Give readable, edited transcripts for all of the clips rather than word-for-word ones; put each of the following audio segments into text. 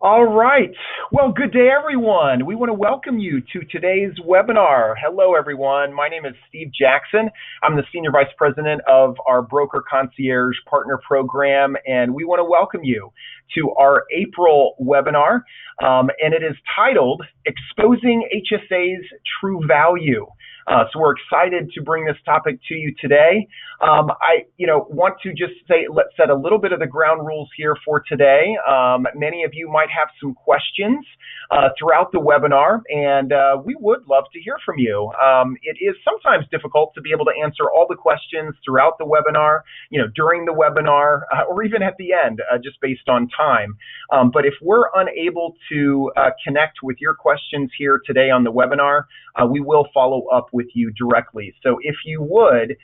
All right. Well, good day, everyone. We want to welcome you to today's webinar. Hello, everyone. My name is Steve Jackson. I'm the Senior Vice President of our Broker Concierge Partner Program, and we want to welcome you to our April webinar, and it is titled Exposing HSA's True Value. So we're excited to bring this topic to you today. I want to just let's set a little bit of the ground rules here for today. Many of you might have some questions throughout the webinar, and we would love to hear from you. It is sometimes difficult to be able to answer all the questions throughout the webinar, during the webinar, or even at the end, just based on time. But if we're unable to connect with your questions here today on the webinar, we will follow up with you directly. So if you would,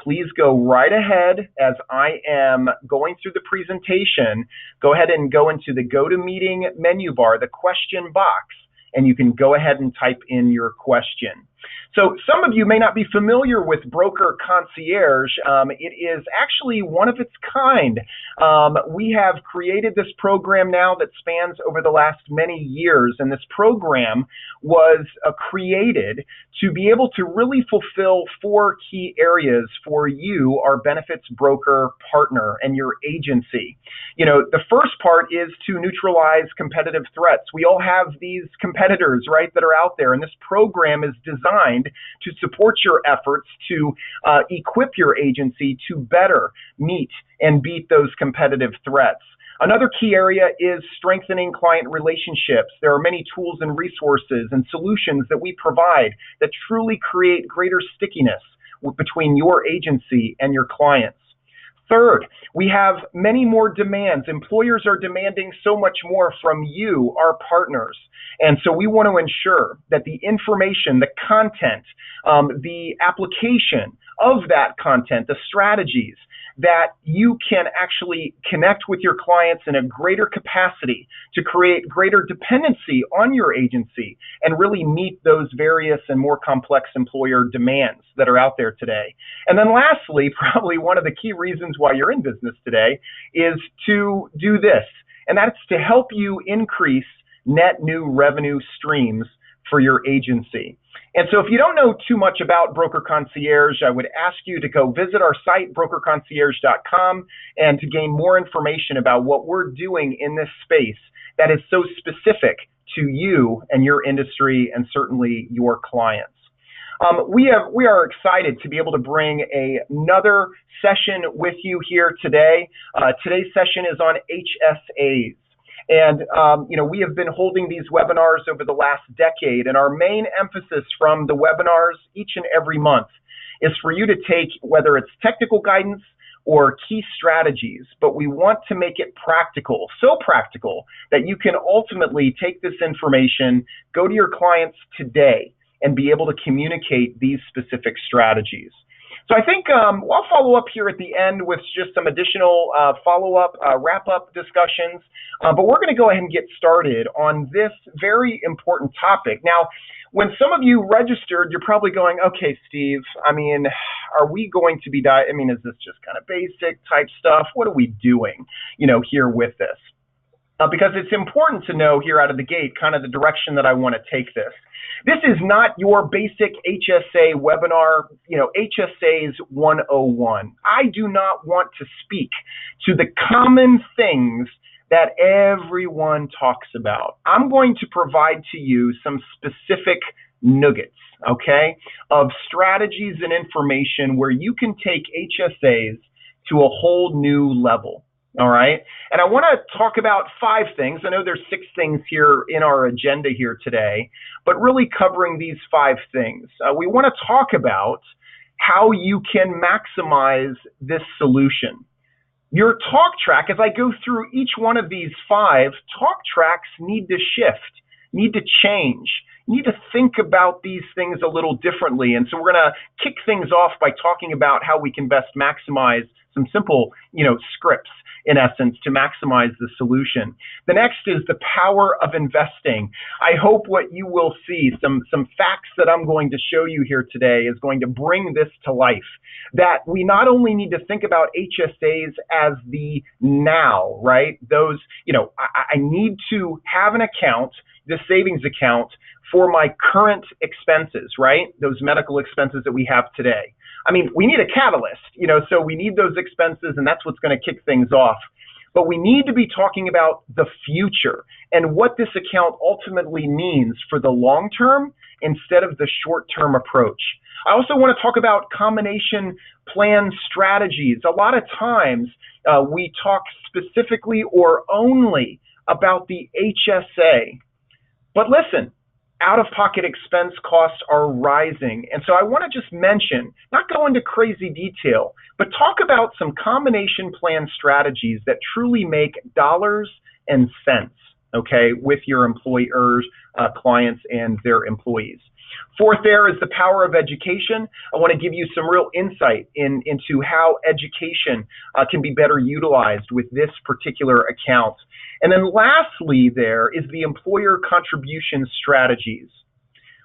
please go right ahead as I am going through the presentation. Go ahead and go into the GoToMeeting menu bar, the question box, and you can go ahead and type in your question. So some of you may not be familiar with Broker Concierge. It is actually one of its kind. We have created this program now that spans over the last many years, and this program was created to be able to really fulfill four key areas for you, our benefits broker partner and your agency. The first part is to neutralize competitive threats. We all have these competitors, right, that are out there, and this program is designed to support your efforts to equip your agency to better meet and beat those competitive threats. Another key area is strengthening client relationships. There are many tools and resources and solutions that we provide that truly create greater stickiness between your agency and your clients. Third, we have many more demands. Employers are demanding so much more from you, our partners. And so we want to ensure that the information, the content, the application of that content, the strategies, that you can actually connect with your clients in a greater capacity to create greater dependency on your agency and really meet those various and more complex employer demands that are out there today. And then lastly, probably one of the key reasons why you're in business today is to do this, and that's to help you increase net new revenue streams for your agency. And so if you don't know too much about Broker Concierge, I would ask you to go visit our site, brokerconcierge.com, and to gain more information about what we're doing in this space that is so specific to you and your industry and certainly your clients. We are excited to be able to bring another session with you here today. Today's session is on HSAs. And, we have been holding these webinars over the last decade, and our main emphasis from the webinars each and every month is for you to take, whether it's technical guidance or key strategies, but we want to make it practical, so practical that you can ultimately take this information, go to your clients today, and be able to communicate these specific strategies. So I think I'll follow up here at the end with just some additional follow-up, wrap-up discussions. But we're going to go ahead and get started on this very important topic. Now, when some of you registered, you're probably going, okay, Steve, are we going to be, is this just kind of basic type stuff? What are we doing, here with this? Because it's important to know here out of the gate kind of the direction that I want to take this. This is not your basic HSA webinar, HSAs 101. I do not want to speak to the common things that everyone talks about. I'm going to provide to you some specific nuggets, okay, of strategies and information where you can take HSAs to a whole new level. All right. And I want to talk about 5 things. I know there's 6 things here in our agenda here today, but really covering these 5 things. We want to talk about how you can maximize this solution. Your talk track, as I go through each one of these 5, talk tracks need to shift. need to change. You need to think about these things a little differently. And so we're going to kick things off by talking about how we can best maximize some simple, scripts in essence to maximize the solution. The next is the power of investing. I hope what you will see, some facts that I'm going to show you here today is going to bring this to life. That we not only need to think about HSAs as the now, right? Those, I need to have an account, the savings account, for my current expenses, right? Those medical expenses that we have today. I mean, we need a catalyst, so we need those expenses, and that's what's going to kick things off. But we need to be talking about the future and what this account ultimately means for the long term instead of the short term approach. I also want to talk about combination plan strategies. A lot of times we talk specifically or only about the HSA. But listen, out-of-pocket expense costs are rising. And so I want to just mention, not go into crazy detail, but talk about some combination plan strategies that truly make dollars and cents, okay, with your employers, clients, and their employees. Fourth there is the power of education. I want to give you some real insight into how education can be better utilized with this particular account. And then lastly there is the employer contribution strategies.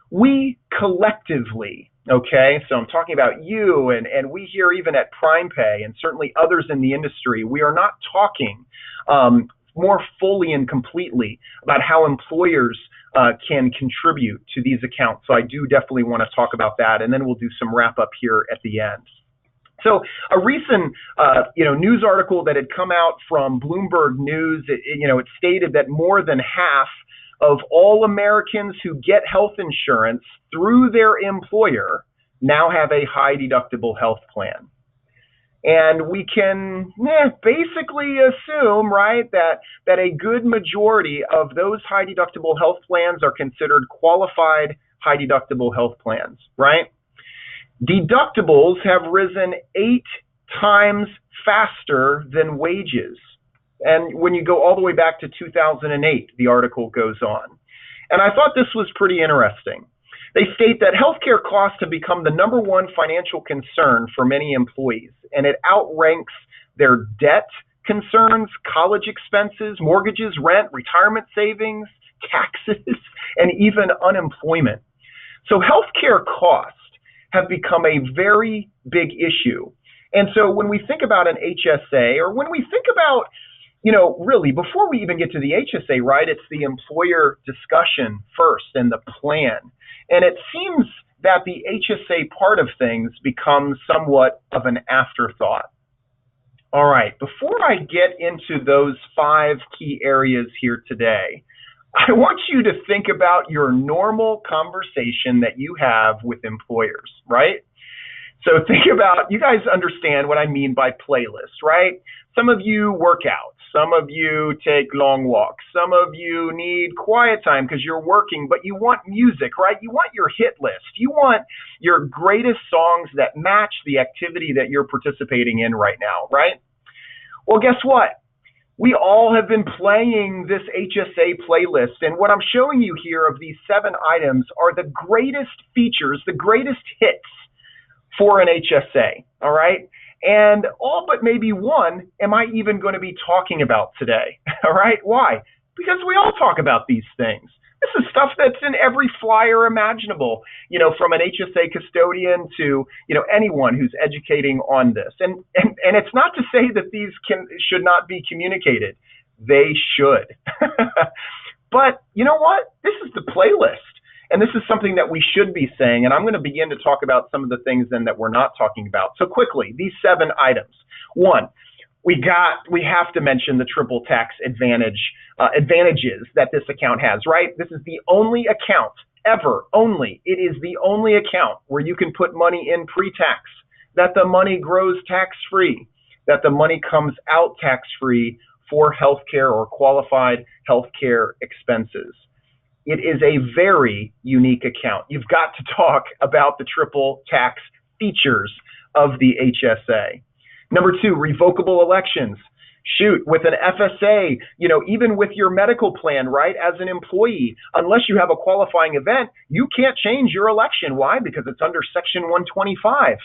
We collectively, okay, so I'm talking about you and we here even at PrimePay and certainly others in the industry, we are not talking more fully and completely about how employers can contribute to these accounts. So I do definitely want to talk about that, and then we'll do some wrap up here at the end. So a recent, news article that had come out from Bloomberg News, it stated that more than half of all Americans who get health insurance through their employer now have a high deductible health plan. And we can basically assume, right, that a good majority of those high deductible health plans are considered qualified high deductible health plans, right? Deductibles have risen 8 times faster than wages. And when you go all the way back to 2008, the article goes on. And I thought this was pretty interesting. They state that healthcare costs have become the #1 financial concern for many employees, and it outranks their debt concerns, college expenses, mortgages, rent, retirement savings, taxes, and even unemployment. So healthcare costs have become a very big issue. And so when we think about an HSA, or when we think about, really before we even get to the HSA, right, it's the employer discussion first and the plan. And it seems that the HSA part of things becomes somewhat of an afterthought. All right, before I get into those 5 key areas here today, I want you to think about your normal conversation that you have with employers, right? So think about, you guys understand what I mean by playlist, right? Some of you work out. Some of you take long walks. Some of you need quiet time because you're working, but you want music, right? You want your hit list. You want your greatest songs that match the activity that you're participating in right now, right? Well, guess what? We all have been playing this HSA playlist, and what I'm showing you here of these 7 items are the greatest features, the greatest hits for an HSA, all right? And all but maybe one am I even going to be talking about today, all right? Why? Because we all talk about these things. This is stuff that's in every flyer imaginable, from an HSA custodian to, anyone who's educating on this. And it's not to say that these should not be communicated. They should. But you know what? This is the playlist. And this is something that we should be saying, and I'm going to begin to talk about some of the things then that we're not talking about. So quickly, these 7 items. 1, we have to mention the triple tax advantages that this account has, right? This is the only account ever, it is the only account where you can put money in pre-tax, that the money grows tax-free, that the money comes out tax-free for healthcare or qualified healthcare expenses. It is a very unique account. You've got to talk about the triple tax features of the HSA. Number 2, revocable elections. Shoot, with an FSA, even with your medical plan, right? As an employee, unless you have a qualifying event, you can't change your election. Why? Because it's under Section 125.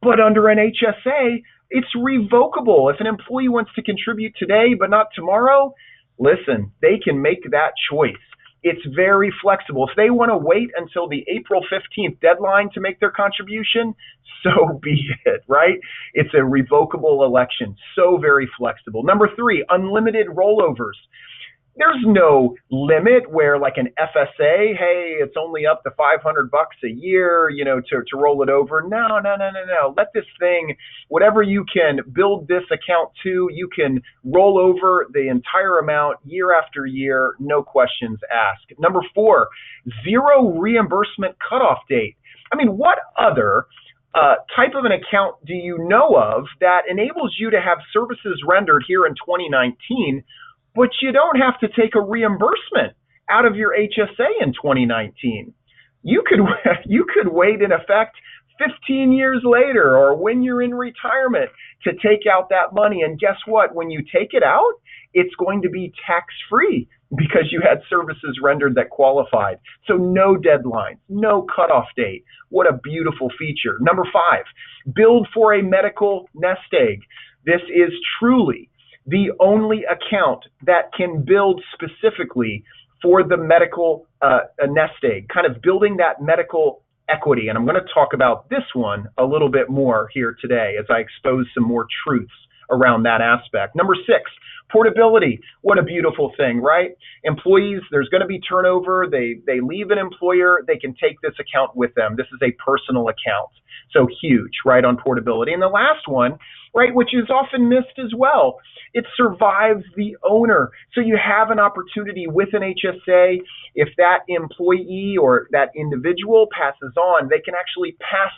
But under an HSA, it's revocable. If an employee wants to contribute today but not tomorrow, listen, they can make that choice. It's very flexible. If they want to wait until the April 15th deadline to make their contribution, so be it, right? It's a revocable election. So very flexible. Number 3, unlimited rollovers. There's no limit where, like an FSA, hey, it's only up to $500 a year, to roll it over. No. Let this thing, whatever you can build this account to, you can roll over the entire amount year after year, no questions asked. Number 4, zero reimbursement cutoff date. I mean, what other type of an account do you know of that enables you to have services rendered here in 2019, but you don't have to take a reimbursement out of your HSA in 2019? You could wait, in effect, 15 years later or when you're in retirement to take out that money. And guess what? When you take it out, it's going to be tax-free because you had services rendered that qualified. So no deadline, no cutoff date. What a beautiful feature. Number 5, build for a medical nest egg. This is truly the only account that can build specifically for the medical nest egg, kind of building that medical equity. And I'm going to talk about this one a little bit more here today as I expose some more truths around that aspect. Number 6, portability. What a beautiful thing, right? Employees, there's going to be turnover. They leave an employer. They can take this account with them. This is a personal account. So huge, right, on portability. And the last one, right, which is often missed as well, it survives the owner. So you have an opportunity with an HSA. If that employee or that individual passes on, they can actually pass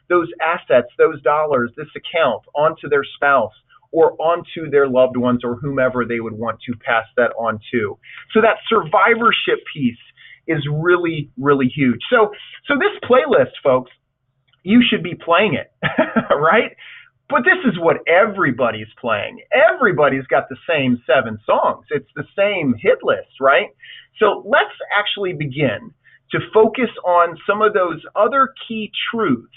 those assets, those dollars, this account onto their spouse or onto their loved ones or whomever they would want to pass that on to. So that survivorship piece is really, really huge. So this playlist, folks, you should be playing it, right? But this is what everybody's playing. Everybody's got the same 7 songs. It's the same hit list, right? So let's actually begin to focus on some of those other key truths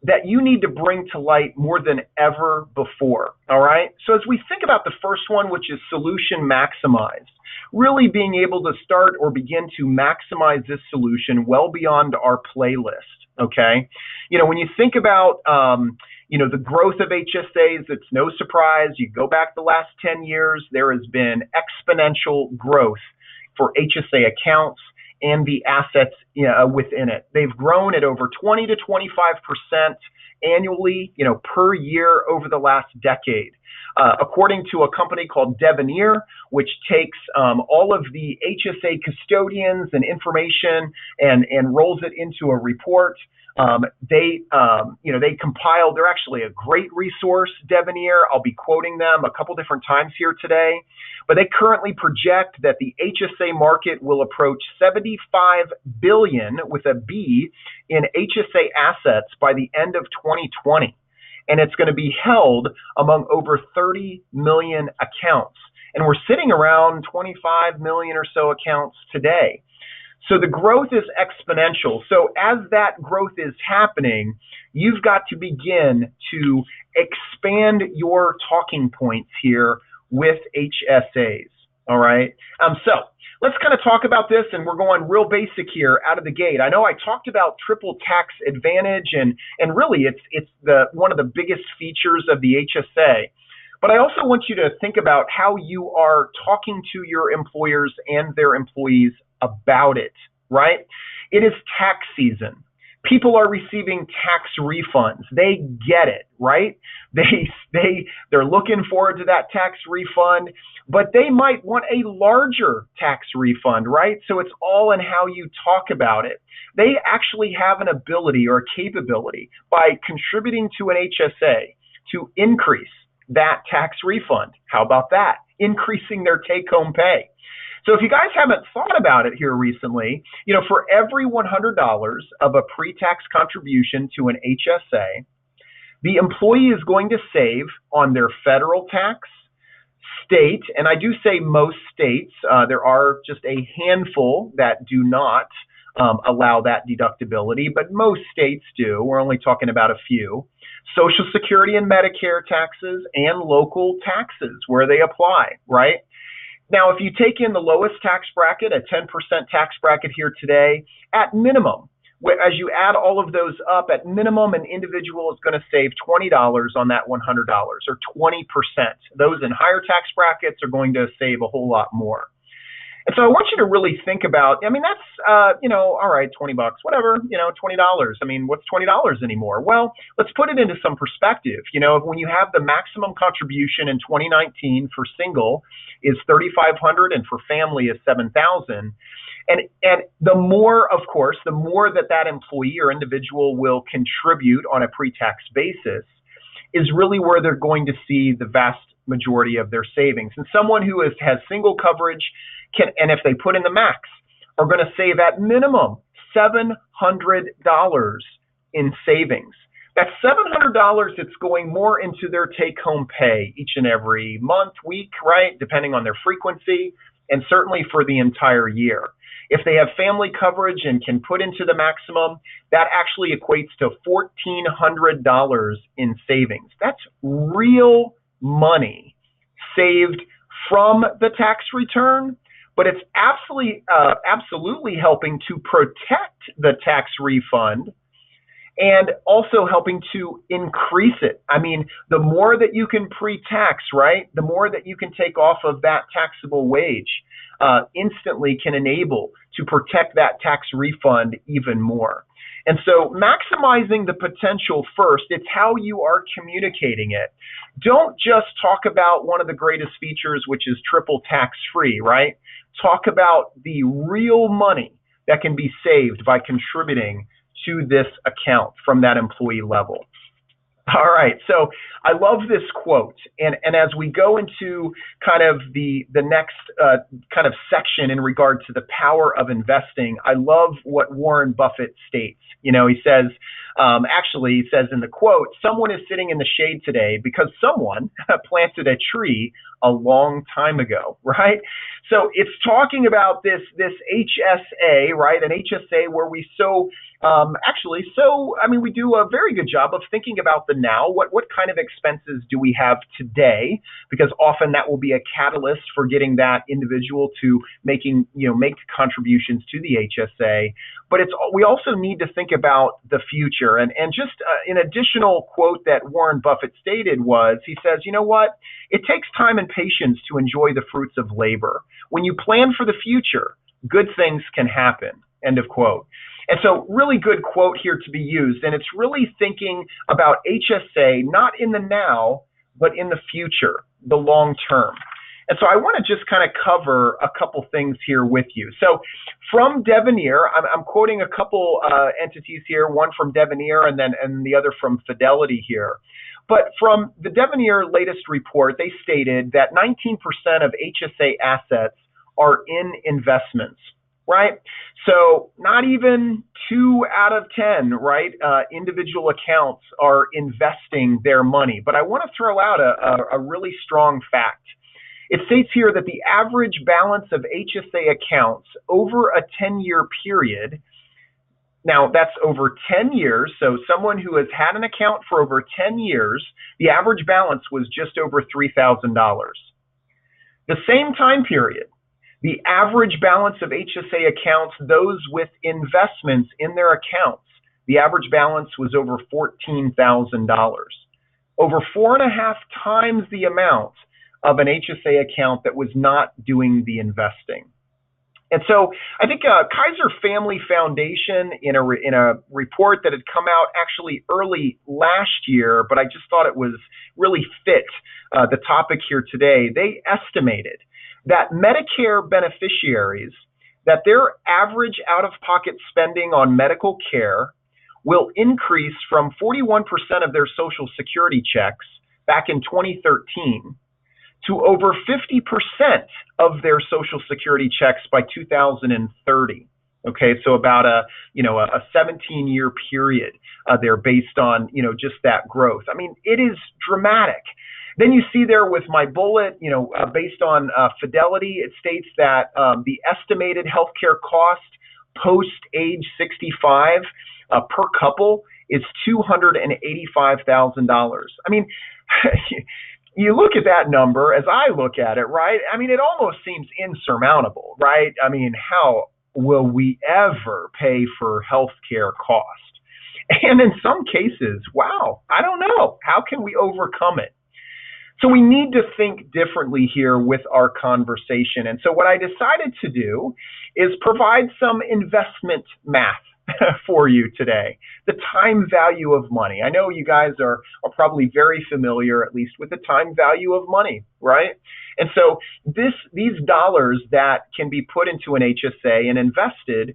that you need to bring to light more than ever before, all right? So as we think about the first one, which is solution maximized, really being able to start or begin to maximize this solution well beyond our playlist, okay? When you think about, the growth of HSAs, it's no surprise. You go back the last 10 years, there has been exponential growth for HSA accounts and the assets within it. They've grown at over 20 to 25% annually, per year over the last decade. According to a company called Devenir, which takes all of the HSA custodians and information and rolls it into a report. They compile, they're actually a great resource, Devenir. I'll be quoting them a couple different times here today, but they currently project that the HSA market will approach 75 billion with a B in HSA assets by the end of 2020. And it's going to be held among over 30 million accounts. And we're sitting around 25 million or so accounts today. So the growth is exponential. So as that growth is happening, you've got to begin to expand your talking points here with HSAs. All right. So let's kind of talk about this, and we're going real basic here out of the gate. I know I talked about triple tax advantage, and really it's one of the biggest features of the HSA. But I also want you to think about how you are talking to your employers and their employees about it, right? It is tax season. People are receiving tax refunds. They get it, right? They're looking forward to that tax refund, but they might want a larger tax refund, right? So it's all in how you talk about it. They actually have an ability or a capability by contributing to an HSA to increase that tax refund. How about that? Increasing their take-home pay. So if you guys haven't thought about it here recently, for every $100 of a pre-tax contribution to an HSA, the employee is going to save on their federal tax, state, and I do say most states, there are just a handful that do not allow that deductibility, but most states do. We're only talking about a few. Social Security and Medicare taxes and local taxes where they apply, right? Now, if you take in the lowest tax bracket, a 10% tax bracket here today, at minimum, as you add all of those up, at minimum, an individual is going to save $20 on that $100 or 20%. Those in higher tax brackets are going to save a whole lot more. And so I want you to really think about, I mean, that's, all right, $20, whatever, $20. I mean, what's $20 anymore? Well, let's put it into some perspective. When you have the maximum contribution in 2019 for single is $3,500 and for family is $7,000. And the more, of course, the more that employee or individual will contribute on a pre-tax basis is really where they're going to see the vast majority of their savings. And someone who has single coverage and if they put in the max, are going to save at minimum $700 in savings. That's $700 that's going more into their take-home pay each and every month, week, right, depending on their frequency, and certainly for the entire year. If they have family coverage and can put into the maximum, that actually equates to $1,400 in savings. That's real money saved from the tax return, but it's absolutely helping to protect the tax refund and also helping to increase it. I mean, the more that you can pre-tax, right, the more that you can take off of that taxable wage instantly can enable to protect that tax refund even more. And so maximizing the potential first, it's how you are communicating it. Don't just talk about one of the greatest features, which is triple tax-free, right? Talk about the real money that can be saved by contributing to this account from that employee level. All right, so I love this quote, and as we go into kind of the next kind of section in regard to the power of investing, I love what Warren Buffett states. He says, he says in the quote, someone is sitting in the shade today because someone planted a tree a long time ago, right? So it's talking about this HSA, right? An HSA where we we do a very good job of thinking about the now. What kind of expenses do we have today? Because often that will be a catalyst for getting that individual to make contributions to the HSA. But we also need to think about the future. And just an additional quote that Warren Buffett stated was, he says, you know what? It takes time and patience to enjoy the fruits of labor. When you plan for the future, good things can happen. End of quote. And so really good quote here to be used. And it's really thinking about HSA, not in the now, but in the future, the long term. And so I want to just kind of cover a couple things here with you. So from Devenir, I'm quoting a couple entities here, one from Devenir and the other from Fidelity here. But from the Devenir latest report, they stated that 19% of HSA assets are in investments, right? So not even 2 out of 10, right, individual accounts are investing their money. But I want to throw out a really strong fact. It states here that the average balance of HSA accounts over a 10-year period, now that's over 10 years, so someone who has had an account for over 10 years, the average balance was just over $3,000. The same time period, the average balance of HSA accounts, those with investments in their accounts, the average balance was over $14,000. Over 4.5 times the amount of an HSA account that was not doing the investing. And so I think Kaiser Family Foundation in a report that had come out actually early last year, but I just thought it was really fit the topic here today. They estimated that Medicare beneficiaries, that their average out-of-pocket spending on medical care will increase from 41% of their Social Security checks back in 2013 to over 50% of their Social Security checks by 2030. Okay, so about a 17-year period there based on just that growth. I mean, it is dramatic. Then you see there with my bullet, based on Fidelity, it states that the estimated healthcare cost post age 65 per couple is $285,000. I mean, you look at that number as I look at it, right? I mean, it almost seems insurmountable, right? I mean, how will we ever pay for healthcare cost? And in some cases, wow, I don't know. How can we overcome it? So we need to think differently here with our conversation. And so what I decided to do is provide some investment math for you today. The time value of money. I know you guys are probably very familiar, at least, with the time value of money, right? And so these dollars that can be put into an HSA and invested,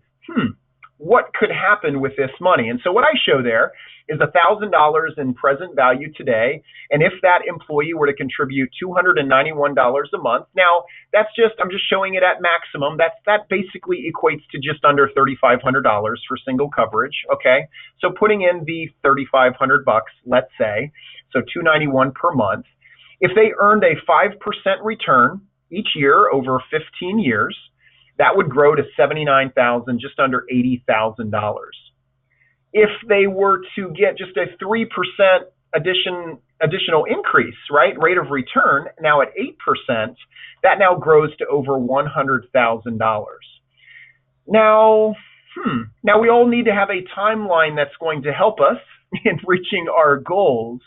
what could happen with this money? And so what I show there is $1,000 in present value today. And if that employee were to contribute $291 a month, now I'm just showing it at maximum. That basically equates to just under $3,500 for single coverage. Okay. So putting in the $3,500, let's say, so $291 per month. If they earned a 5% return each year over 15 years, that would grow to $79,000, just under $80,000. If they were to get just a 3% additional increase, right, rate of return, now at 8%, that now grows to over $100,000. Now we all need to have a timeline that's going to help us in reaching our goals.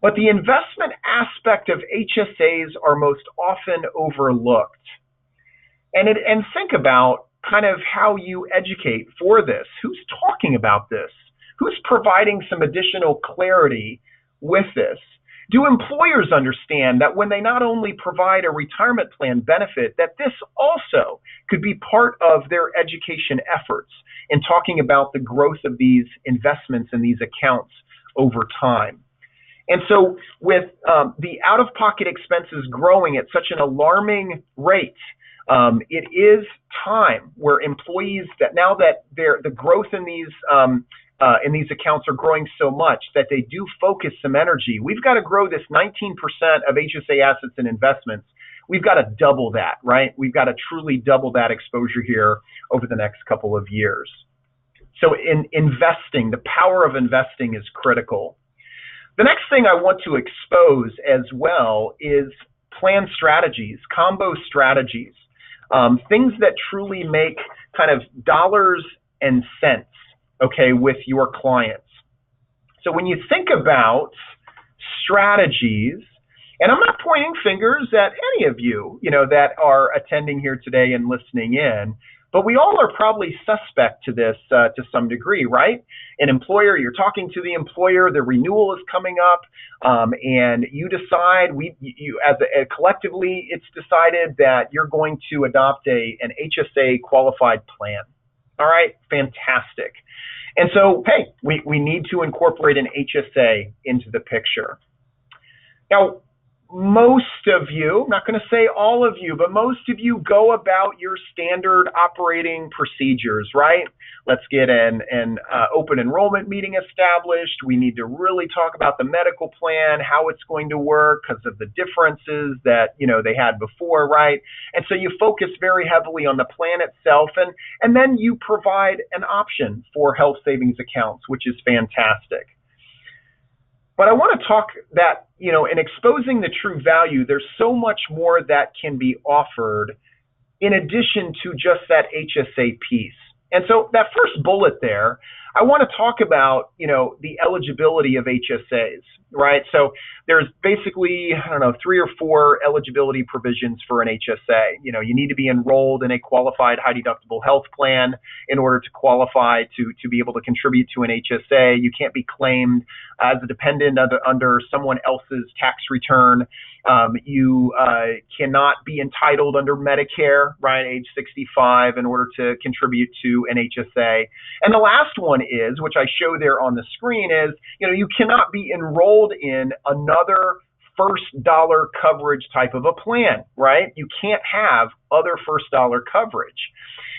But the investment aspect of HSAs are most often overlooked. And think about kind of how you educate for this. Who's talking about this? Who's providing some additional clarity with this? Do employers understand that when they not only provide a retirement plan benefit, that this also could be part of their education efforts in talking about the growth of these investments and these accounts over time? And so with the out-of-pocket expenses growing at such an alarming rate, it is time where employees that now that the growth in these accounts are growing so much that they do focus some energy. We've got to grow this 19% of HSA assets and investments. We've got to double that, right? We've got to truly double that exposure here over the next couple of years. So in investing, the power of investing is critical. The next thing I want to expose as well is plan strategies, combo strategies. Things that truly make kind of dollars and cents, okay, with your clients. So when you think about strategies, and I'm not pointing fingers at any of you, that are attending here today and listening in, but we all are probably suspect to this to some degree, right? An employer, you're talking to the employer, the renewal is coming up, and you decide, collectively, it's decided that you're going to adopt an HSA qualified plan. All right, fantastic. And so, hey, we need to incorporate an HSA into the picture. Now, most of you, I'm not going to say all of you, but most of you go about your standard operating procedures, right? Let's get an open enrollment meeting established. We need to really talk about the medical plan, how it's going to work because of the differences that, they had before, right? And so you focus very heavily on the plan itself, and then you provide an option for health savings accounts, which is fantastic. But I want to talk that, in exposing the true value, there's so much more that can be offered in addition to just that HSA piece. And so that first bullet there, I want to talk about, the eligibility of HSAs, right? So there's basically, 3 or 4 eligibility provisions for an HSA. You need to be enrolled in a qualified high deductible health plan in order to qualify to be able to contribute to an HSA. You can't be claimed as a dependent under someone else's tax return. You cannot be entitled under Medicare, right, age 65 in order to contribute to an HSA. And the last one is, which I show there on the screen, is, you cannot be enrolled in another first dollar coverage type of a plan, right? You can't have other first dollar coverage.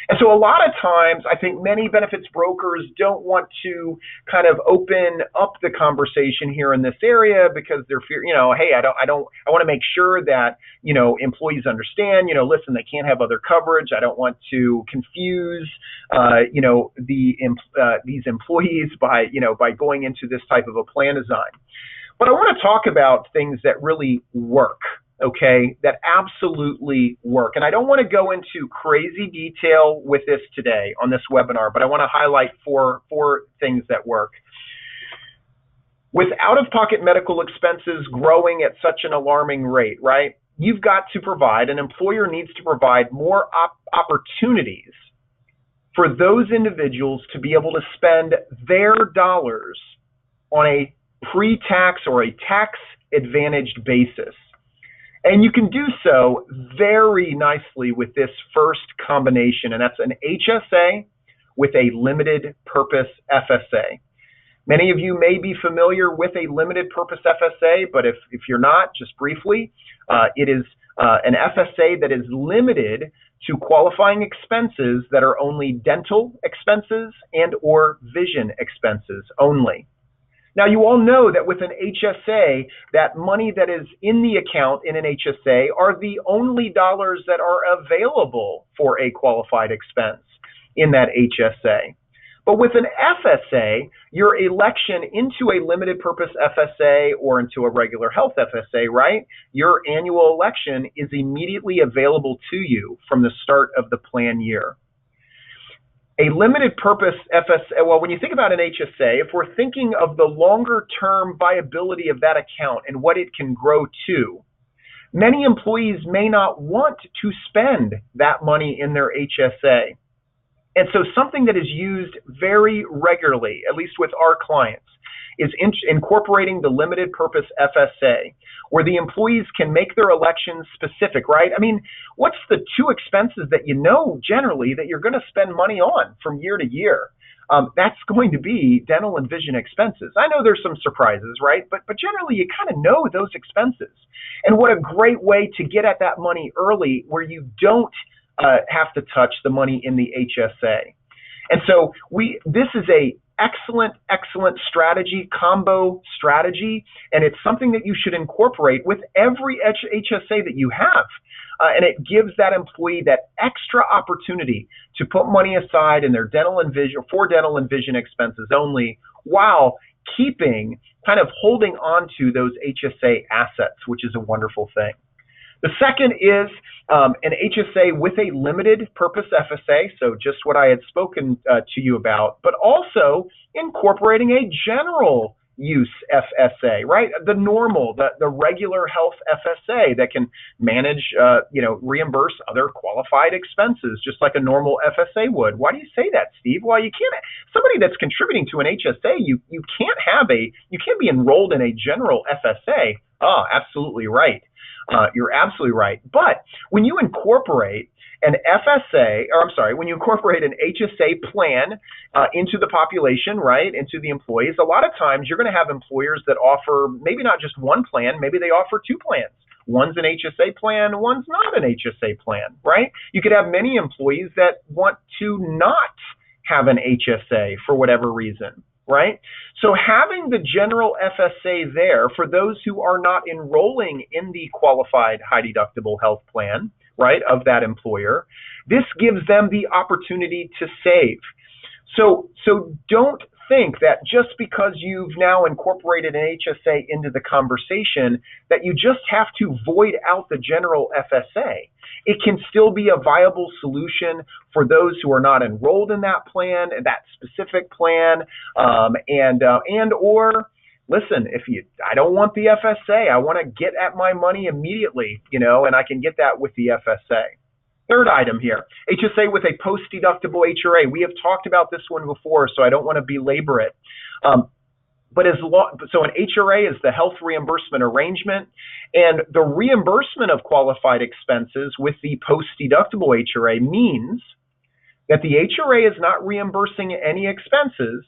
And so a lot of times, I think many benefits brokers don't want to kind of open up the conversation here in this area because they're fear, hey, I want to make sure that, employees understand, listen, they can't have other coverage. I don't want to confuse, these employees by going into this type of a plan design. But I want to talk about things that really work. Okay, that absolutely work. And I don't want to go into crazy detail with this today on this webinar, but I want to highlight four things that work. With out-of-pocket medical expenses growing at such an alarming rate, right? You've got to provide, an employer needs to provide more opportunities for those individuals to be able to spend their dollars on a pre-tax or a tax-advantaged basis. And you can do so very nicely with this first combination, and that's an HSA with a limited purpose FSA. Many of you may be familiar with a limited purpose FSA, but if you're not, just briefly, it is an FSA that is limited to qualifying expenses that are only dental expenses and or vision expenses only. Now, you all know that with an HSA, that money that is in the account in an HSA are the only dollars that are available for a qualified expense in that HSA. But with an FSA, your election into a limited purpose FSA or into a regular health FSA, right? Your annual election is immediately available to you from the start of the plan year. A limited purpose FSA, well, when you think about an HSA, if we're thinking of the longer term viability of that account and what it can grow to, many employees may not want to spend that money in their HSA. And so something that is used very regularly, at least with our clients, is incorporating the limited purpose FSA, where the employees can make their elections specific, right? I mean, what's the two expenses that you know generally that you're going to spend money on from year to year? That's going to be dental and vision expenses. I know there's some surprises, right? But generally you kind of know those expenses. And what a great way to get at that money early where you don't have to touch the money in the HSA. And so this is a excellent strategy, combo strategy, and it's something that you should incorporate with every HSA that you have. And it gives that employee that extra opportunity to put money aside in their dental and vision, for dental and vision expenses only, while kind of holding on to those HSA assets, which is a wonderful thing. The second is an HSA with a limited purpose FSA, so just what I had spoken to you about, but also incorporating a general use FSA, right? The regular health FSA that can manage, reimburse other qualified expenses, just like a normal FSA would. Why do you say that, Steve? Well, you can't, somebody that's contributing to an HSA, you can't be enrolled in a general FSA. Oh, absolutely right. You're absolutely right. But when you incorporate an when you incorporate an HSA plan into the population, right, into the employees, a lot of times you're going to have employers that offer maybe not just one plan, maybe they offer two plans. One's an HSA plan, one's not an HSA plan, right? You could have many employees that want to not have an HSA for whatever reason, right? So having the general FSA there for those who are not enrolling in the qualified high deductible health plan, right, of that employer, this gives them the opportunity to save. So don't think that just because you've now incorporated an HSA into the conversation that you just have to void out the general FSA. It can still be a viable solution for those who are not enrolled in that plan, that specific plan, or listen, I don't want the FSA, I want to get at my money immediately, and I can get that with the FSA. Third item here, HSA with a post-deductible HRA. We have talked about this one before, so I don't want to belabor it. So an HRA is the health reimbursement arrangement, and the reimbursement of qualified expenses with the post-deductible HRA means that the HRA is not reimbursing any expenses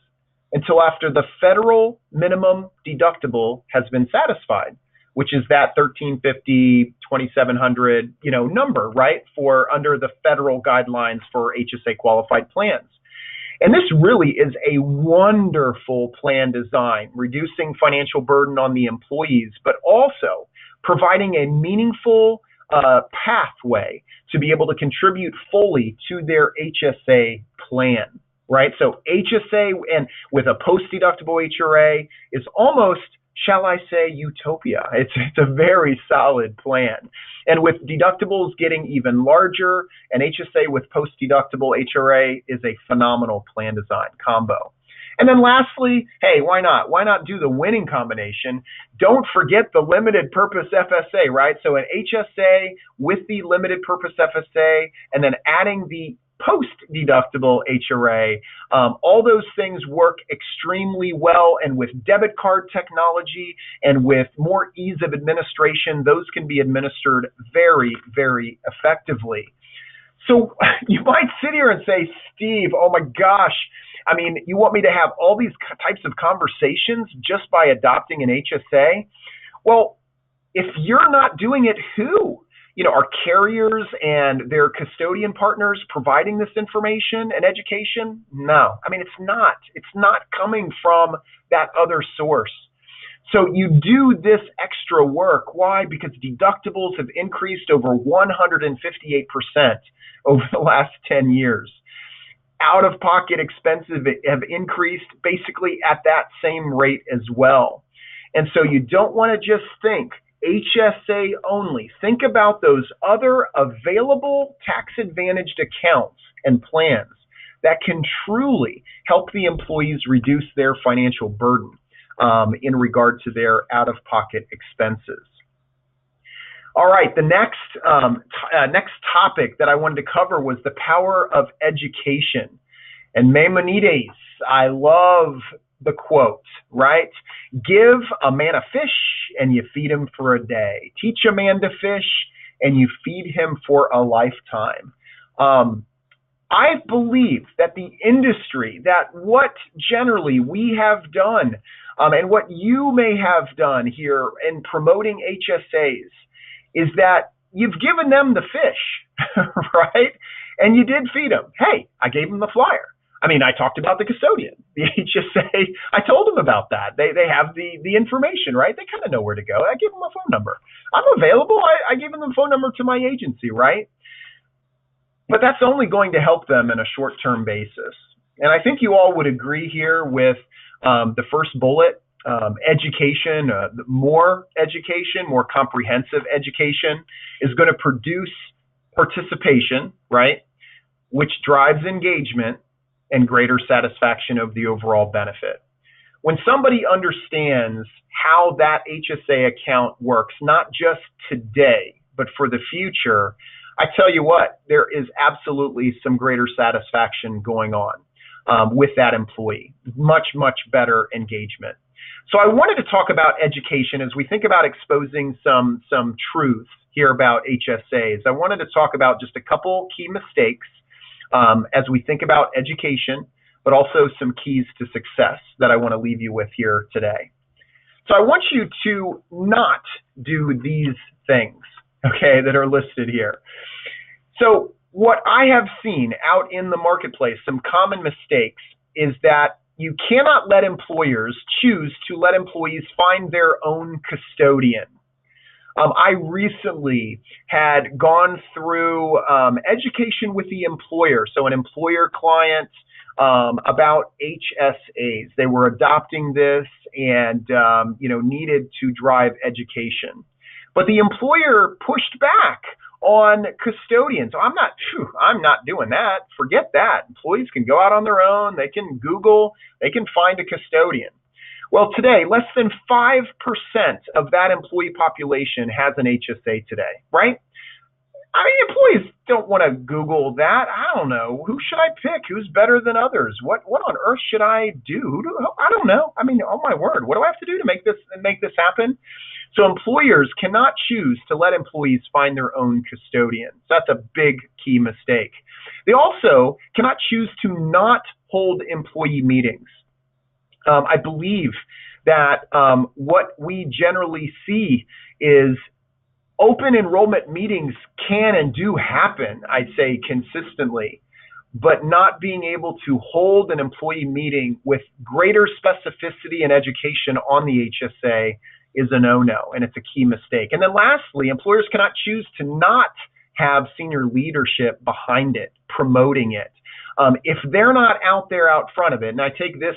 until after the federal minimum deductible has been satisfied, which is that 1350, 2700, number, right, for under the federal guidelines for HSA qualified plans. And this really is a wonderful plan design, reducing financial burden on the employees, but also providing a meaningful pathway to be able to contribute fully to their HSA plan, right? So HSA and with a post-deductible HRA is almost, shall I say, utopia. It's a very solid plan. And with deductibles getting even larger, an HSA with post-deductible HRA is a phenomenal plan design combo. And then lastly, hey, why not? Why not do the winning combination? Don't forget the limited purpose FSA, right? So an HSA with the limited purpose FSA and then adding the post-deductible HRA, all those things work extremely well, and with debit card technology and with more ease of administration, those can be administered very, very effectively. So you might sit here and say, Steve, oh my gosh, I mean, you want me to have all these types of conversations just by adopting an HSA? Well, if you're not doing it, who? Are carriers and their custodian partners providing this information and education? No. I mean, it's not. It's not coming from that other source. So you do this extra work. Why? Because deductibles have increased over 158% over the last 10 years. Out-of-pocket expenses have increased basically at that same rate as well. And so you don't want to just think HSA only. Think about those other available tax-advantaged accounts and plans that can truly help the employees reduce their financial burden in regard to their out-of-pocket expenses. All right, the next topic that I wanted to cover was the power of education. And Maimonides, I love the quote, right? Give a man a fish and you feed him for a day. Teach a man to fish and you feed him for a lifetime. I believe that the industry, that what generally we have done and what you may have done here in promoting HSAs is that you've given them the fish, right? And you did feed them. Hey, I gave them the flyer. I mean, I talked about the custodian, the HSA. I told them about that. They have the information, right? They kind of know where to go. I gave them a phone number. I'm available. I gave them the phone number to my agency, right? But that's only going to help them in a short-term basis. And I think you all would agree here with the first bullet, education, more comprehensive education is going to produce participation, right? Which drives engagement and greater satisfaction of the overall benefit. When somebody understands how that HSA account works, not just today, but for the future, I tell you what, there is absolutely some greater satisfaction going on with that employee. Much, much better engagement. So I wanted to talk about education as we think about exposing some truth here about HSAs. I wanted to talk about just a couple key mistakes as we think about education, but also some keys to success that I want to leave you with here today. So I want you to not do these things, okay, that are listed here. So what I have seen out in the marketplace, some common mistakes, is that you cannot let employers choose to let employees find their own custodian. I recently had gone through education with the employer, so an employer client about HSAs. They were adopting this and needed to drive education. But the employer pushed back on custodians. I'm not doing that. Forget that. Employees can go out on their own. They can Google. They can find a custodian. Well, today, less than 5% of that employee population has an HSA today, right? I mean, employees don't want to Google that. I don't know. Who should I pick? Who's better than others? What on earth should I do? I don't know. I mean, oh my word, what do I have to do to make this happen? So employers cannot choose to let employees find their own custodians. That's a big key mistake. They also cannot choose to not hold employee meetings. I believe that what we generally see is open enrollment meetings can and do happen, I'd say consistently, but not being able to hold an employee meeting with greater specificity and education on the HSA is a no-no, and it's a key mistake. And then lastly, employers cannot choose to not have senior leadership behind it, promoting it. If they're not out there out front of it, and I take this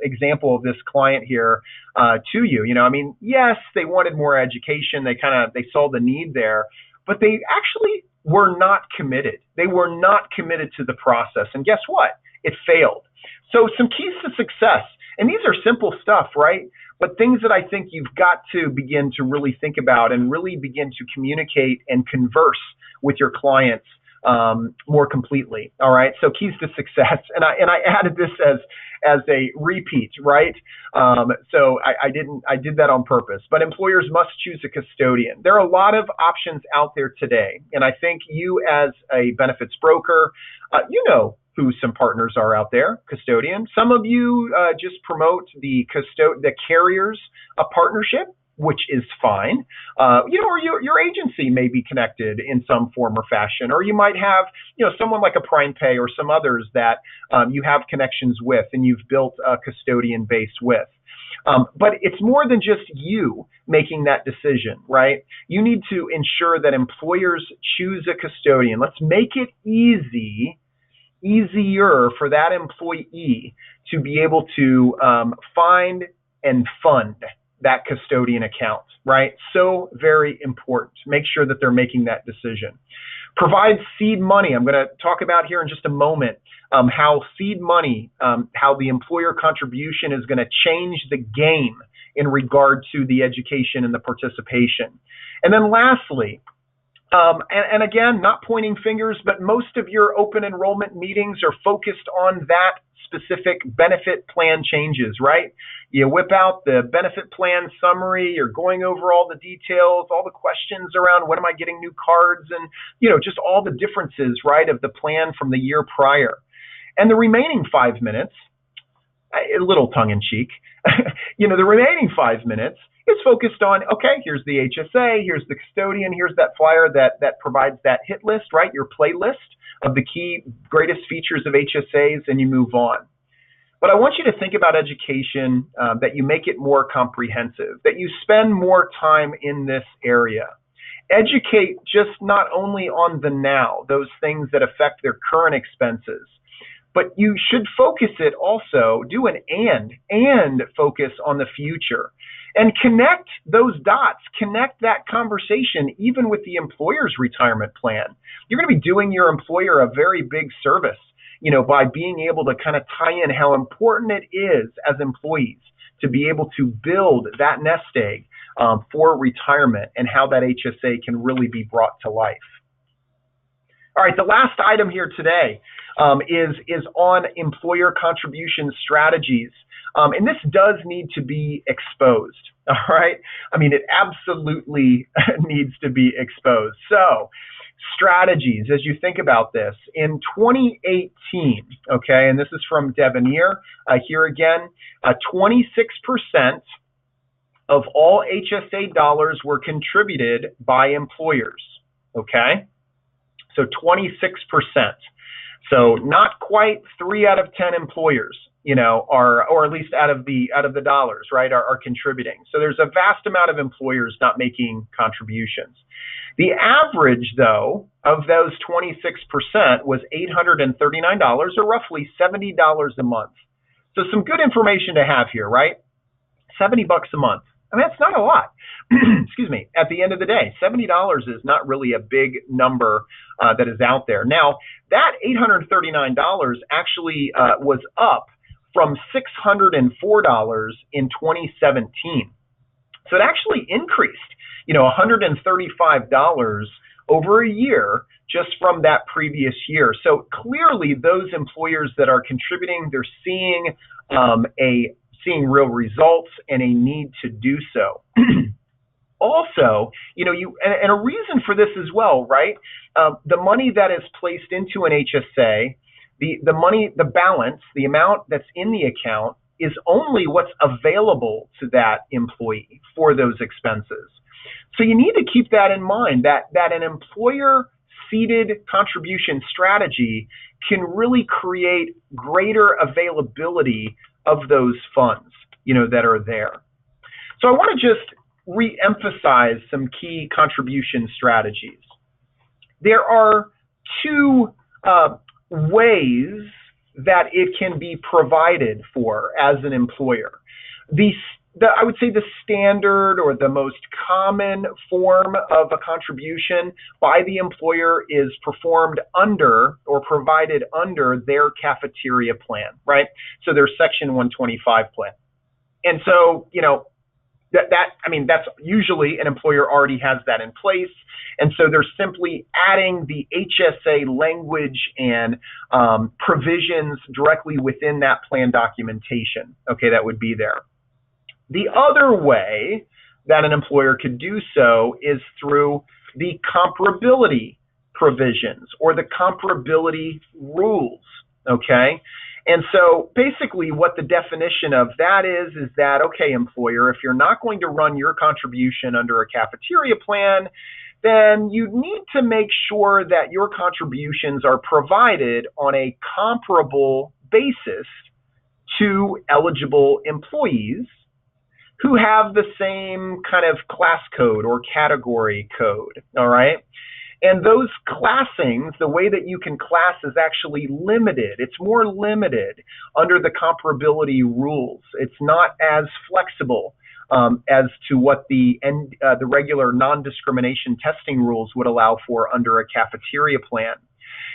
example of this client here to you, I mean, yes, they wanted more education. They saw the need there, but they actually were not committed. They were not committed to the process. And guess what? It failed. So some keys to success, and these are simple stuff, right? But things that I think you've got to begin to really think about and really begin to communicate and converse with your clients more completely. All right. So keys to success, and I added this as a repeat, right? So I did that on purpose. But employers must choose a custodian. There are a lot of options out there today, and I think you as a benefits broker, you know who some partners are out there, custodian. Some of you just promote the carriers partnership, which is fine. Or your agency may be connected in some form or fashion, or you might have, someone like a Prime Pay or some others that you have connections with and you've built a custodian base with. But it's more than just you making that decision, right? You need to ensure that employers choose a custodian. Let's make it easier for that employee to be able to find and fund that custodian account, right? So very important. Make sure that they're making that decision. Provide seed money. I'm going to talk about here in just a moment how seed money, how the employer contribution is going to change the game in regard to the education and the participation. And then lastly, and again, not pointing fingers, but most of your open enrollment meetings are focused on that specific benefit plan changes, right? You whip out the benefit plan summary, you're going over all the details, all the questions around when am I getting new cards, and just all the differences, right, of the plan from the year prior. And the remaining 5 minutes, a little tongue-in-cheek, the remaining 5 minutes is focused on, okay, here's the HSA, here's the custodian, here's that flyer that provides that hit list, right, your playlist of the key greatest features of HSAs, and you move on. But I want you to think about education, that you make it more comprehensive, that you spend more time in this area. Educate just not only on the now, those things that affect their current expenses, but you should focus it also, do an and focus on the future. And connect those dots, connect that conversation even with the employer's retirement plan. You're going to be doing your employer a very big service, by being able to kind of tie in how important it is as employees to be able to build that nest egg for retirement and how that HSA can really be brought to life. All right, the last item here today is on employer contribution strategies. And this does need to be exposed, all right? I mean, it absolutely needs to be exposed. So strategies, as you think about this, in 2018, okay, and this is from Devenir, here again, 26% of all HSA dollars were contributed by employers, okay? So 26%. So not quite 3 out of 10 employers, or at least out of the dollars, right, are contributing. So there's a vast amount of employers not making contributions. The average, though, of those 26% was $839, or roughly $70 a month. So some good information to have here, right? $70 a month. I mean, that's not a lot. Excuse me. At the end of the day, $70 is not really a big number that is out there. Now, that $839 actually was up from $604 in 2017. So it actually increased, $135 over a year just from that previous year. So clearly those employers that are contributing, they're seeing seeing real results and a need to do so. Also, and a reason for this as well, right? The money that is placed into an HSA, the money, the balance, the amount that's in the account is only what's available to that employee for those expenses. So you need to keep that in mind, that an employer seeded contribution strategy can really create greater availability of those funds, that are there. So I want to just re-emphasize some key contribution strategies. There are two ways that it can be provided for as an employer. I would say the standard or the most common form of a contribution by the employer is performed under or provided under their cafeteria plan, right? So their Section 125 plan. And so, that's usually an employer already has that in place. And so they're simply adding the HSA language and provisions directly within that plan documentation. Okay, that would be there. The other way that an employer could do so is through the comparability provisions or the comparability rules, okay? And so basically what the definition of that is that, okay, employer, if you're not going to run your contribution under a cafeteria plan, then you need to make sure that your contributions are provided on a comparable basis to eligible employees who have the same kind of class code or category code, all right? And those classings, the way that you can class is actually limited. It's more limited under the comparability rules. It's not as flexible as to what the regular non-discrimination testing rules would allow for under a cafeteria plan.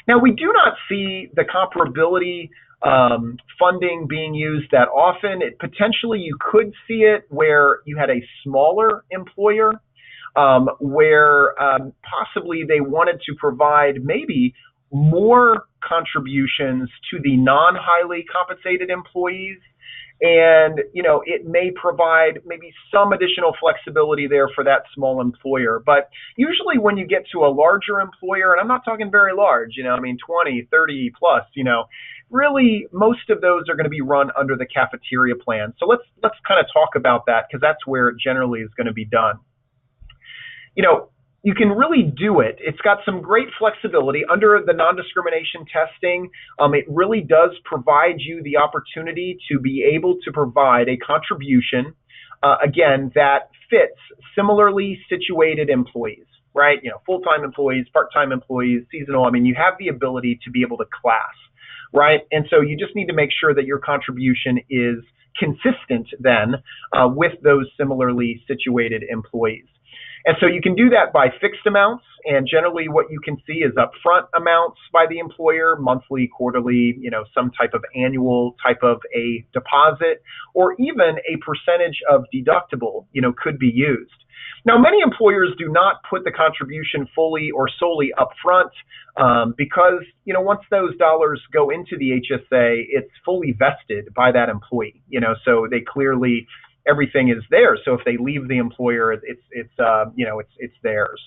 Now, we do not see the comparability funding being used that often. Potentially, you could see it where you had a smaller employer where possibly they wanted to provide maybe more contributions to the non-highly compensated employees. And, it may provide maybe some additional flexibility there for that small employer. But usually when you get to a larger employer, and I'm not talking very large, 20, 30 plus, really most of those are going to be run under the cafeteria plan. So let's kind of talk about that because that's where it generally is going to be done. You can really do it. It's got some great flexibility under the non-discrimination testing. It really does provide you the opportunity to be able to provide a contribution, again, that fits similarly situated employees, right? Full-time employees, part-time employees, seasonal. You have the ability to be able to class, right? And so you just need to make sure that your contribution is consistent then with those similarly situated employees. And so you can do that by fixed amounts, and generally what you can see is upfront amounts by the employer, monthly, quarterly, some type of annual type of a deposit, or even a percentage of deductible, could be used. Now, many employers do not put the contribution fully or solely upfront because, once those dollars go into the HSA, it's fully vested by that employee, so they clearly everything is theirs. So if they leave the employer, it's theirs.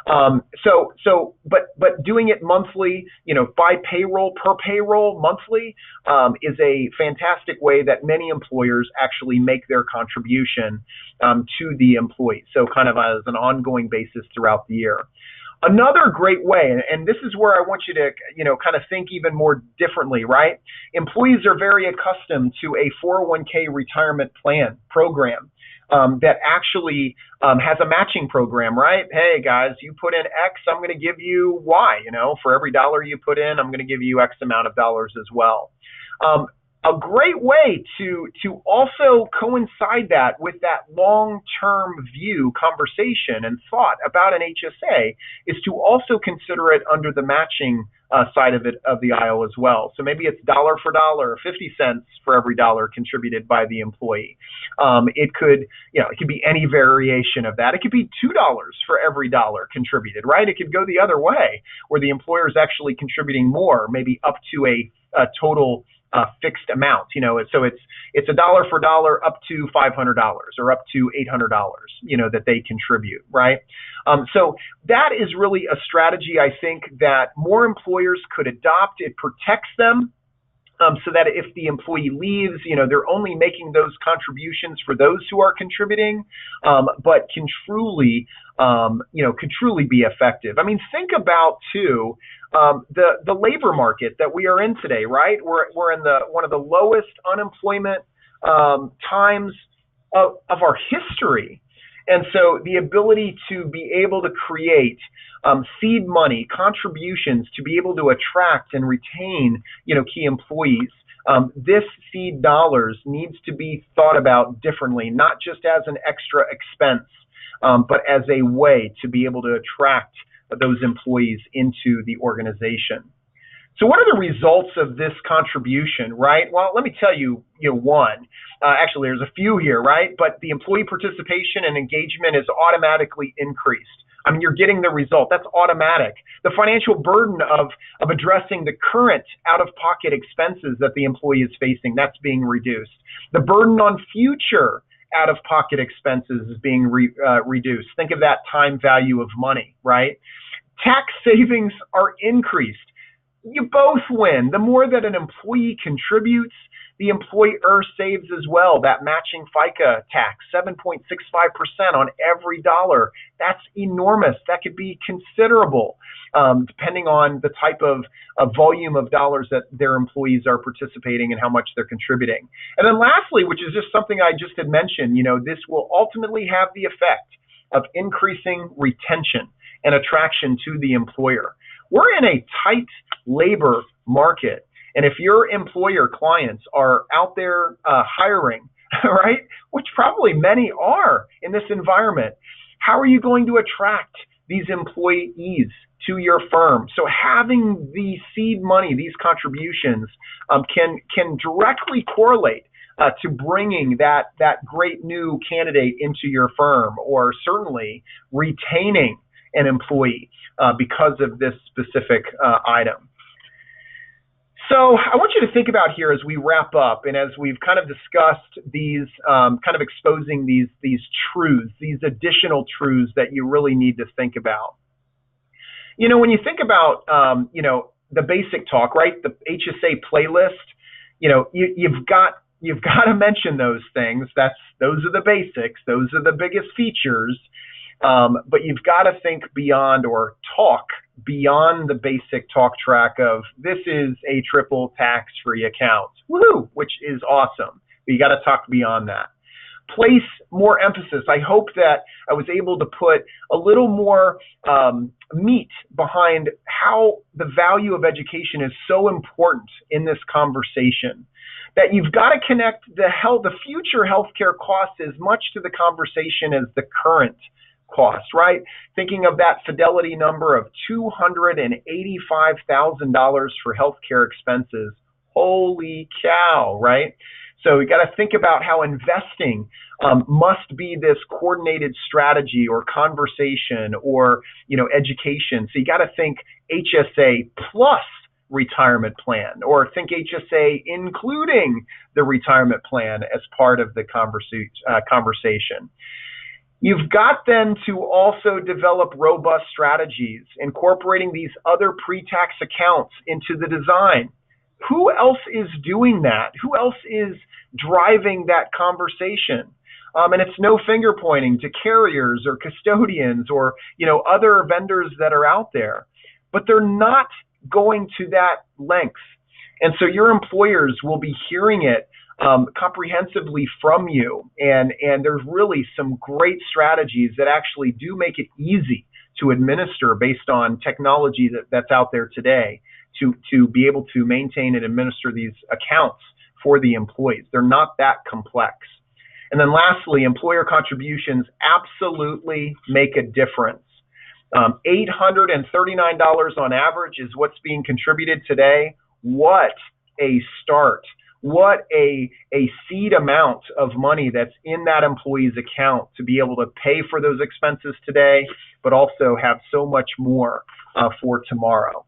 But doing it monthly, by payroll, per payroll, monthly, is a fantastic way that many employers actually make their contribution to the employee. So kind of as an ongoing basis throughout the year. Another great way, and this is where I want you to, kind of think even more differently, right? Employees are very accustomed to a 401k retirement plan program that actually has a matching program, right? Hey guys, you put in X, I'm going to give you Y, for every dollar you put in, I'm going to give you X amount of dollars as well. A great way to also coincide that with that long-term view, conversation, and thought about an HSA is to also consider it under the matching side of the aisle as well. So maybe it's dollar for dollar, 50 cents for every dollar contributed by the employee. It could be any variation of that. It could be $2 for every dollar contributed, right? It could go the other way, where the employer is actually contributing more, maybe up to a total fixed amount, so it's a dollar for dollar up to $500 or up to $800, that they contribute, right? So that is really a strategy I think that more employers could adopt. It protects them so that if the employee leaves, they're only making those contributions for those who are contributing, but can truly, could truly be effective. I mean, think about too the labor market that we are in today, right? We're in one of the lowest unemployment times of our history. And so the ability to be able to create seed money, contributions to be able to attract and retain, key employees, this seed dollars needs to be thought about differently, not just as an extra expense, but as a way to be able to attract those employees into the organization. So what are the results of this contribution, right? Well, let me tell you, one. Actually, there's a few here, right? But the employee participation and engagement is automatically increased. I mean, you're getting the result. That's automatic. The financial burden of addressing the current out-of-pocket expenses that the employee is facing, that's being reduced. The burden on future out-of-pocket expenses is being reduced. Think of that time value of money, right? Tax savings are increased. You both win. The more that an employee contributes, the employer saves as well. That matching FICA tax, 7.65% on every dollar. That's enormous. That could be considerable, depending on the type of volume of dollars that their employees are participating and how much they're contributing. And then lastly, which is just something I just had mentioned, this will ultimately have the effect of increasing retention and attraction to the employer. We're in a tight labor market. And if your employer clients are out there hiring, right, which probably many are in this environment, how are you going to attract these employees to your firm? So having the seed money, these contributions, can directly correlate to bringing that great new candidate into your firm, or certainly retaining an employee because of this specific item. So I want you to think about here as we wrap up, and as we've kind of discussed these, kind of exposing these truths, these additional truths that you really need to think about. When you think about, the basic talk, right? The HSA playlist, you've got to mention those things. Those are the basics. Those are the biggest features. But you've got to think beyond, or talk beyond the basic talk track of this is a triple tax-free account, woohoo, which is awesome. But you got to talk beyond that. Place more emphasis. I hope that I was able to put a little more meat behind how the value of education is so important in this conversation. That you've got to connect the future healthcare costs as much to the conversation as the current cost, right? Thinking of that Fidelity number of $285,000 for healthcare expenses. Holy cow, right? So we got to think about how investing must be this coordinated strategy or conversation or, education. So you got to think HSA plus retirement plan, or think HSA including the retirement plan as part of the conversation. You've got then to also develop robust strategies, incorporating these other pre-tax accounts into the design. Who else is doing that? Who else is driving that conversation? And it's no finger pointing to carriers or custodians or, other vendors that are out there, but they're not going to that length. And so your employers will be hearing it comprehensively from you. And there's really some great strategies that actually do make it easy to administer based on technology that's out there today to be able to maintain and administer these accounts for the employees. They're not that complex. And then lastly, employer contributions absolutely make a difference. $839 on average is what's being contributed today. What a start. What a seed amount of money that's in that employee's account to be able to pay for those expenses today, but also have so much more for tomorrow.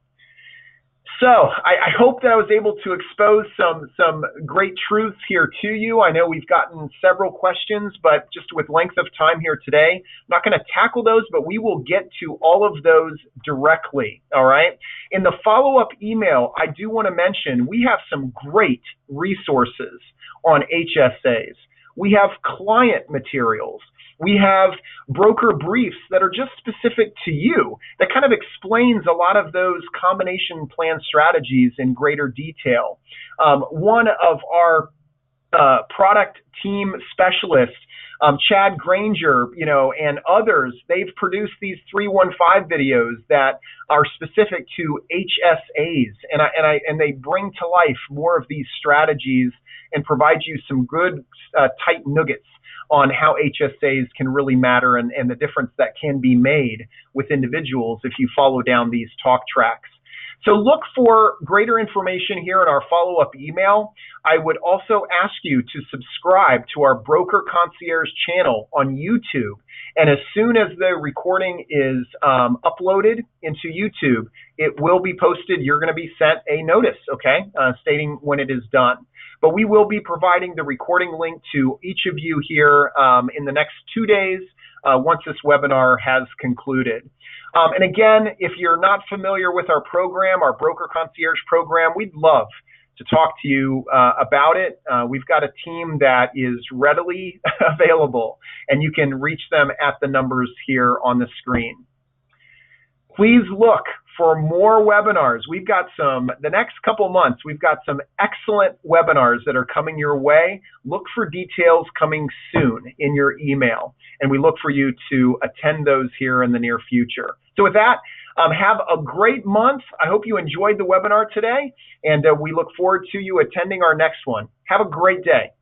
So I hope that I was able to expose some great truths here to you. I know we've gotten several questions, but just with length of time here today, I'm not going to tackle those, but we will get to all of those directly. All right. In the follow-up email, I do want to mention we have some great resources on HSAs. We have client materials. We have broker briefs that are just specific to you that kind of explains a lot of those combination plan strategies in greater detail. One of our product team specialists, Chad Granger, and others, they've produced these 315 videos that are specific to HSAs, and they bring to life more of these strategies and provide you some good tight nuggets on how HSAs can really matter and the difference that can be made with individuals if you follow down these talk tracks. So look for greater information here in our follow-up email. I would also ask you to subscribe to our Broker Concierge channel on YouTube. And as soon as the recording is uploaded into YouTube, it will be posted. You're going to be sent a notice, okay, stating when it is done. But we will be providing the recording link to each of you here in the next 2 days once this webinar has concluded. And again, if you're not familiar with our program, our Broker Concierge program, we'd love to talk to you about it. We've got a team that is readily available, and you can reach them at the numbers here on the screen. Please look for more webinars. We've got the next couple months, we've got some excellent webinars that are coming your way. Look for details coming soon in your email, and we look for you to attend those here in the near future. So with that, have a great month. I hope you enjoyed the webinar today, and we look forward to you attending our next one. Have a great day.